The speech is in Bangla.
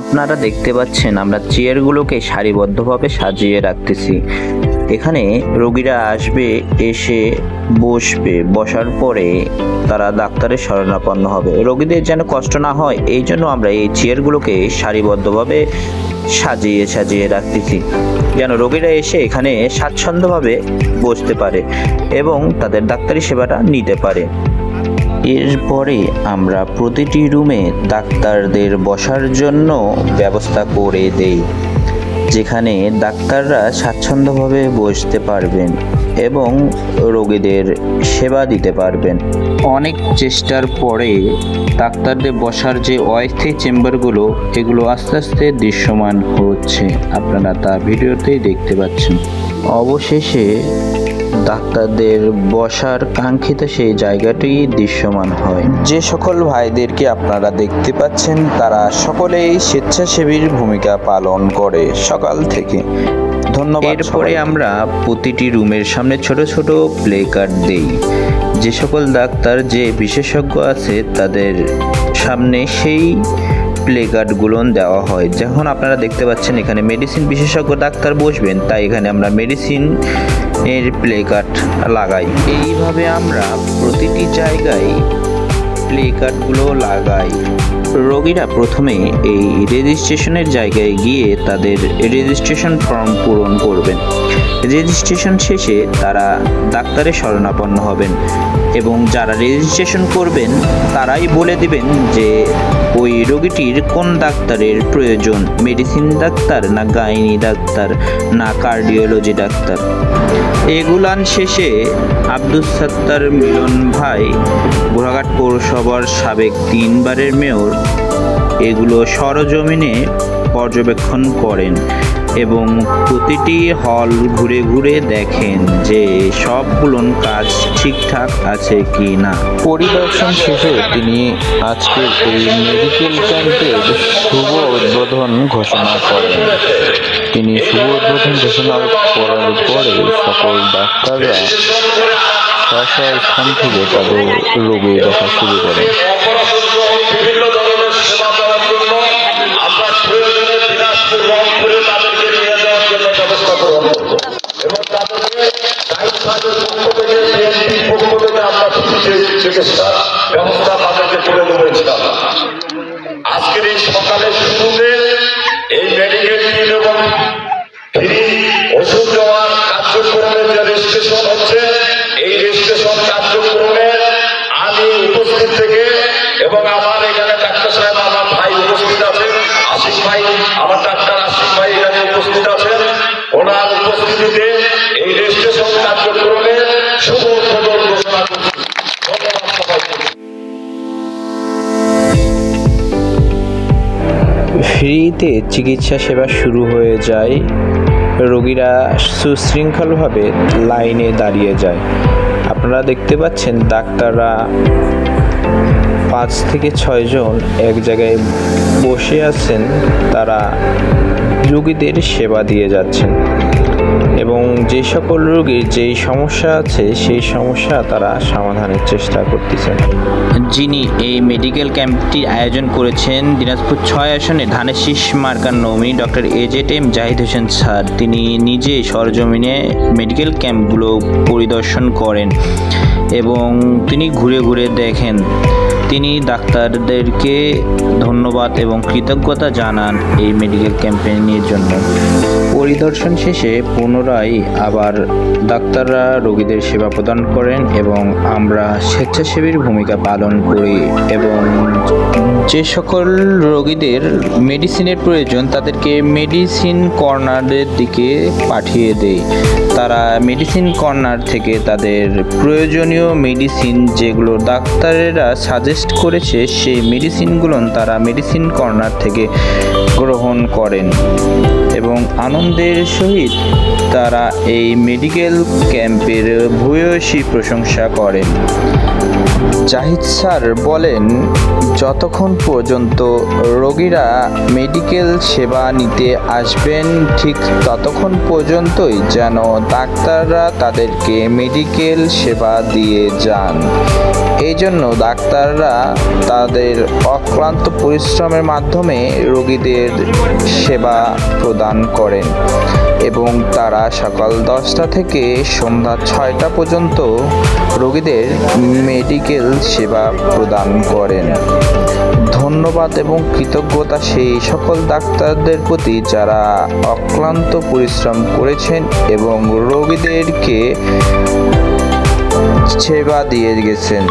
আপনারা দেখতে পাচ্ছেন আমরা চেয়ারগুলোকে সারিবদ্ধভাবে সাজিয়ে রাখতেছি। এখানে রোগীরা আসবে, এসে বসবে, বসার পরে তারা ডাক্তারের শরণাপন্ন হবে। রোগীদের যেন কষ্ট না হয় এই জন্য আমরা এই চেয়ারগুলোকে সারিবদ্ধভাবে সাজিয়ে রাখতেছি, যেন রোগীরা এসে এখানে স্বাচ্ছন্দ্যভাবে বসতে পারে এবং তাদের ডাক্তারি সেবাটা নিতে পারে। এরপরে আমরা প্রতিটি রুমে ডাক্তারদের বসার জন্য ব্যবস্থা করে দেই, যেখানে ডাক্তাররা স্বাচ্ছন্দ্যভাবে বসতে পারবেন এবং রোগীদের সেবা দিতে পারবেন। অনেক চেষ্টার পরে ডাক্তারদের বসার যে অস্থায়ী চেম্বারগুলো, এগুলো আস্তে আস্তে দৃশ্যমান হচ্ছে, আপনারা তা ভিডিওতেই দেখতে পাচ্ছেন। অবশেষে ডাক্তারদের বসার কাঙ্ক্ষিত সেই জায়গাটি দৃশ্যমান হয়। যে সকল ভাইদেরকে আপনারা দেখতে পাচ্ছেন তারা সকলেই স্বেচ্ছাসেবীর ভূমিকা পালন করে সকাল থেকে। ধন্যবাদ। এরপরে আমরা প্রতিটি রুমের সামনে ছোট ছোট প্লে কার্ড দেই। যে সকল ডাক্তার যে বিশেষজ্ঞ আছে তাদের সামনে সেই প্লে কার্ডগুলো দেওয়া হয়। যখন আপনারা দেখতে পাচ্ছেন এখানে মেডিসিন বিশেষজ্ঞ ডাক্তার বসবেন, তাই এখানে আমরা মেডিসিন এর প্লে কার্ড লাগাই। এইভাবে আমরা প্রতিটি জায়গায় প্লে কার্ডগুলো লাগাই। রোগীরা প্রথমে এই রেজিস্ট্রেশনের জায়গায় গিয়ে তাদের রেজিস্ট্রেশন ফর্ম পূরণ করবেন। রেজিস্ট্রেশন শেষে তারা ডাক্তারের শরণাপন্ন হবেন এবং যারা রেজিস্ট্রেশন করবেন তারাই বলে দিবেন যে ওই রোগীটির কোন ডাক্তারের প্রয়োজন, মেডিসিন ডাক্তার না গাইনি ডাক্তার না কার্ডিওলজি ডাক্তার। এগুলান শেষে আব্দুস সাত্তার মিলন ভাই, ঘোড়াঘাট পৌরসভার সাবেক 3 বারের মেয়র, এগুলো সরজমিনে পর্যবেক্ষণ করেন এবং প্রতিটি হল ঘুরে ঘুরে দেখেন যে সবগুলো কাজ ঠিকঠাক আছে কি না। পরিদর্শন শেষে তিনি আজকের এই মেডিকেল ক্যাম্পের শুভ উদ্বোধন ঘোষণা করেন। তিনি শুভ উদ্বোধন ঘোষণা করার পরে সকল ডাক্তাররা স্থান থেকে তাদের রোগী দেখা শুরু করেন। আজকের এই সকালের শুরুতে এই মেডিকেল টিম এবং ফ্রি ওষুধ দেওয়ার কার্যক্রমের যে রেজিস্ট্রেশন হচ্ছে, এই রেজিস্ট্রেশন কার্যক্রমে আমি উপস্থিত থেকে এবং আমার এখানে ডাক্তার সাহেব, আমার ভাই উপস্থিত আছেন, আশিক ভাই, আমার ডাক্তার আশিক ভাই এখানে উপস্থিত আছেন। ওনার উপস্থিতিতে এই রেজিস্ট্রেশন কার্যক্রমে শুভ উদ্বোধন ঘোষণা করছি। ধন্যবাদ সবাইকে। ফ্রিতে চিকিৎসা সেবা শুরু হয়ে যায়। রোগীরা সুশৃঙ্খলভাবে লাইনে দাঁড়িয়ে যায়। আপনারা দেখতে পাচ্ছেন ডাক্তাররা 5 থেকে 6 জন এক জায়গায় বসে আছেন, তারা রোগীদের সেবা দিয়ে যাচ্ছেন এবং যে সকল রোগীর যেই সমস্যা আছে সেই সমস্যা তারা সমাধানের চেষ্টা করতেছেন। যিনি এই মেডিকেল ক্যাম্পটি আয়োজন করেছেন দিনাজপুর 6 আসনে ধানের শীষ মার্কার নৌমি doctor AZM Zahid Hossain sir, তিনি নিজে সরজমিনে মেডিকেল ক্যাম্পগুলো পরিদর্শন করেন এবং তিনি ঘুরে ঘুরে দেখেন। তিনি ডাক্তারদেরকে ধন্যবাদ এবং কৃতজ্ঞতা জানান এই মেডিকেল ক্যাম্পেইনের জন্য। পরিদর্শন শেষে পুনরায় আবার ডাক্তাররা রোগীদের সেবা প্রদান করেন এবং আমরা স্বেচ্ছাসেবীর ভূমিকা পালন করি এবং যে সকল রোগীদের মেডিসিনের প্রয়োজন তাদেরকে মেডিসিন কর্নারের দিকে পাঠিয়ে দেই। তারা মেডিসিন কর্নার থেকে তাদের প্রয়োজনীয় মেডিসিন যেগুলো ডাক্তারেরা সাজেস্ট করেছে সেই মেডিসিনগুলো তারা মেডিসিন কর্নার থেকে গ্রহণ করেন এবং আনন্দের সহিত তারা এই মেডিকেল ক্যাম্পের ভূয়সী প্রশংসা করেন। জাহিদ স্যার বলেন, যতক্ষণ পর্যন্ত রোগীরা মেডিকেল সেবা নিতে আসবেন ঠিক ততক্ষণ পর্যন্তই যেন ডাক্তাররা তাদেরকে মেডিকেল সেবা দিয়ে যান। এই জন্য ডাক্তাররা তাদের অক্লান্ত পরিশ্রমের মাধ্যমে রোগীদের সেবা প্রদান করেন এবং তারা সকাল 10টা থেকে সন্ধ্যা 6টা পর্যন্ত রোগীদের মেডিকেল সেবা প্রদান করেন। ধন্যবাদ এবং কৃতজ্ঞতা সেই সকল ডাক্তারদের প্রতি যারা অক্লান্ত পরিশ্রম করেছেন এবং রোগীদেরকে সেবা দিয়ে গেছেন।